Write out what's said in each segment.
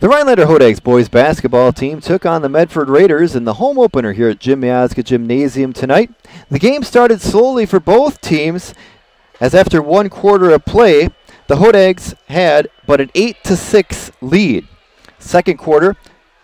The Rhinelander Hodags boys basketball team took on the Medford Raiders in the home opener here at Jim Miazga Gymnasium tonight. The game started slowly for both teams, as after 1 quarter of play, the Hodags had but an 8-6 lead. Second quarter,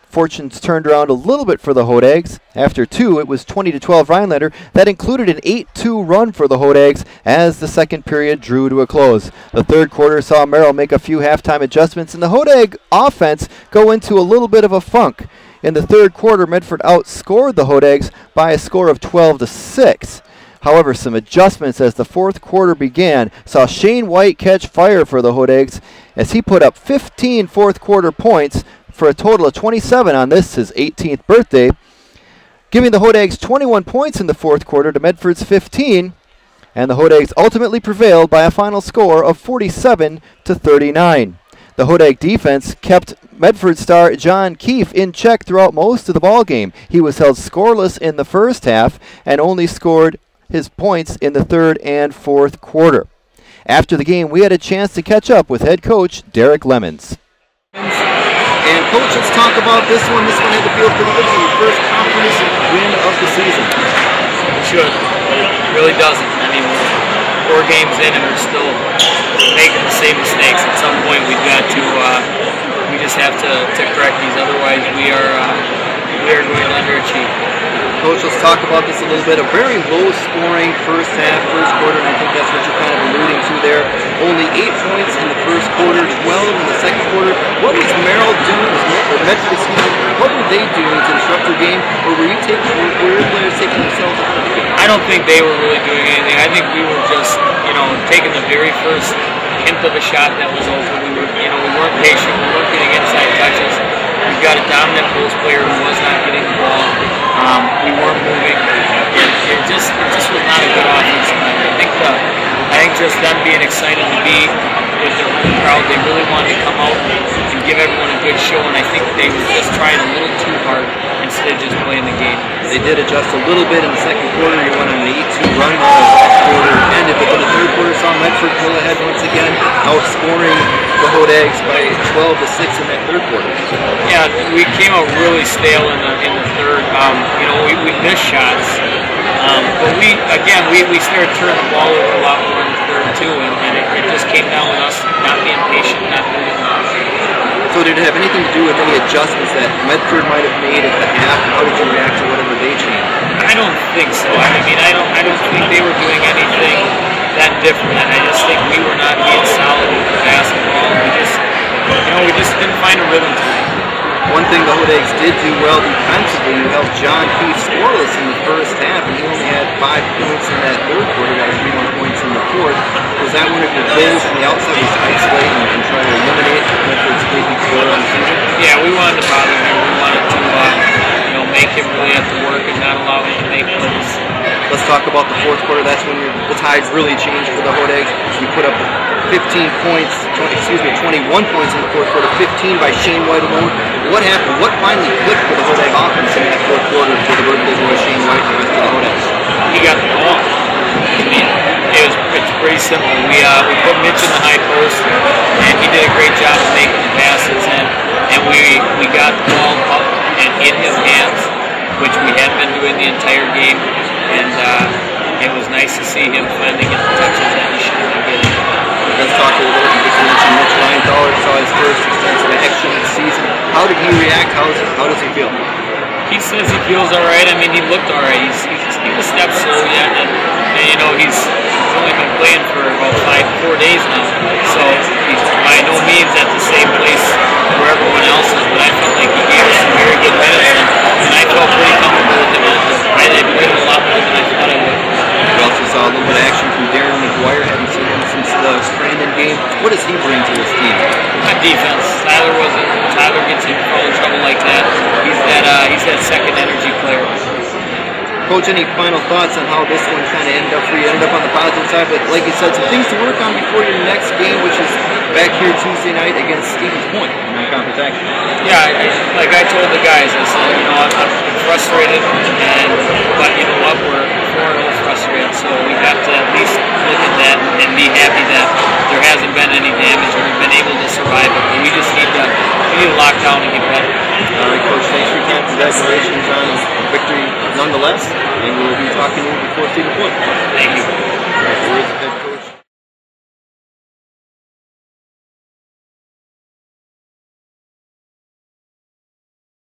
fortunes turned around a little bit for the Hodags. After 2, it was 20-12 Rhinelander. That included an 8-2 run for the Hodags as the second period drew to a close. The third quarter saw Merrill make a few halftime adjustments and the Hodag offense go into a little bit of a funk. In the third quarter, Medford outscored the Hodags by a score of 12-6. However, some adjustments as the fourth quarter began saw Shane White catch fire for the Hodags as he put up 15 fourth quarter points for a total of 27 on this, his 18th birthday, giving the Hodags 21 points in the fourth quarter to Medford's 15, and the Hodags ultimately prevailed by a final score of 47-39. The Hodag defense kept Medford star John Keefe in check throughout most of the ball game. He was held scoreless in the first half and only scored his points in the third and fourth quarter. After the game, we had a chance to catch up with head coach Derek Lemons. And coach, let's talk about this one. This one had to feel pretty good for your first conference win of the season. It should, but it really doesn't. I mean, we're 4 games in and we're still making the same mistakes. At some point, we just have to correct these. Otherwise, we are going to underachieve. Coach, let's talk about this a little bit. A very low-scoring first half, first quarter, and I think that's what you're kind of alluding to there. Only 8 points in the first quarter, 12 in the second quarter. What was Merrill doing? What were they doing to disrupt your game, or were your players taking themselves out of the game? I don't think they were really doing anything. I think we were just, taking the very first hint of a shot that was open. We weren't patient. We weren't getting inside touches. We've got a dominant post player who was not getting the ball. We weren't moving. It just was not a good offense tonight. I think just them being excited to be with their home crowd, they really wanted to come out and give everyone a good show, and I think they were just trying a little too hard instead of just playing the game. They did adjust a little bit in the second quarter. You went on an 8-2 run while the second quarter ended, but then the third quarter saw Medford pull ahead once again, outscoring the Hodags by 12-6 in that third quarter. Yeah, we came out really stale in the third. We missed shots, but we started turning the ball over a lot more in the third too, and it just came down with us not being patient, not moving. So did it have anything to do with any adjustments that Medford might have made at the half? How did you react to whatever they changed? I don't think so. I don't think they were doing anything that different. I just think we were not being solid with the basketball. We just didn't find a rhythm tonight. One thing the Hodags did do well defensively, you held John Keefe scoreless in the first half, and he only had 5 points in that third quarter, got 3 more points in the fourth. Was that one of your goals from the outside, was to isolate and try to eliminate Medford's leading scorer on the season? Yeah, we wanted to bother him. We wanted to make him really have to work and not allow him to make plays. Let's talk about the fourth quarter. That's when the tide really changed for the Hodags. You put up 21 points in the fourth quarter, 15 by Shane White alone. What happened? What finally clicked for the Hodag offense in that fourth quarter for the birthday boy Shane White and the rest of the Hodags? He got the ball. It's pretty simple. We put Mitch in the high post, and he did a great job of making the passes, and we got the ball up and in his hands, which we had been doing the entire game, and it was nice to see him finally get the touches that he should have been getting. Let's talk a little bit. You just mentioned Mitch Reinthal saw his first extensive action of the season. How did he react? How does he feel? He says he feels all right. He looked all right. He was stepped slow yet, and he's only been playing for about 4 days now. So he's by no means at the same place where everyone else is. But I felt like he gave us some very good minutes, and I felt pretty comfortable with him. I played a lot more than I thought I would. We also saw a little bit of action from Darren McGuire. Hadn't seen him since the Scranton game. What does he bring to his team? Defense. Tyler gets in trouble like that. He's that second energy player. Coach, any final thoughts on how this one kind of ended up for you? Ended up on the positive side, but like you said, some things to work on before your next game, which is back here Tuesday night against Stevens Point in non-conference action. Yeah, like I told the guys, I said, I'm frustrated, but you know what, we're 4-0 frustrated, so we have to at least look at that and be happy that there hasn't been any damage and we've been able to survive it. But we just need to need to lock down and get better. All right, Coach, thanks for your time. Congratulations on victory nonetheless, and we'll be talking to you before Stephen Point. Thank you. All right, where's the head coach?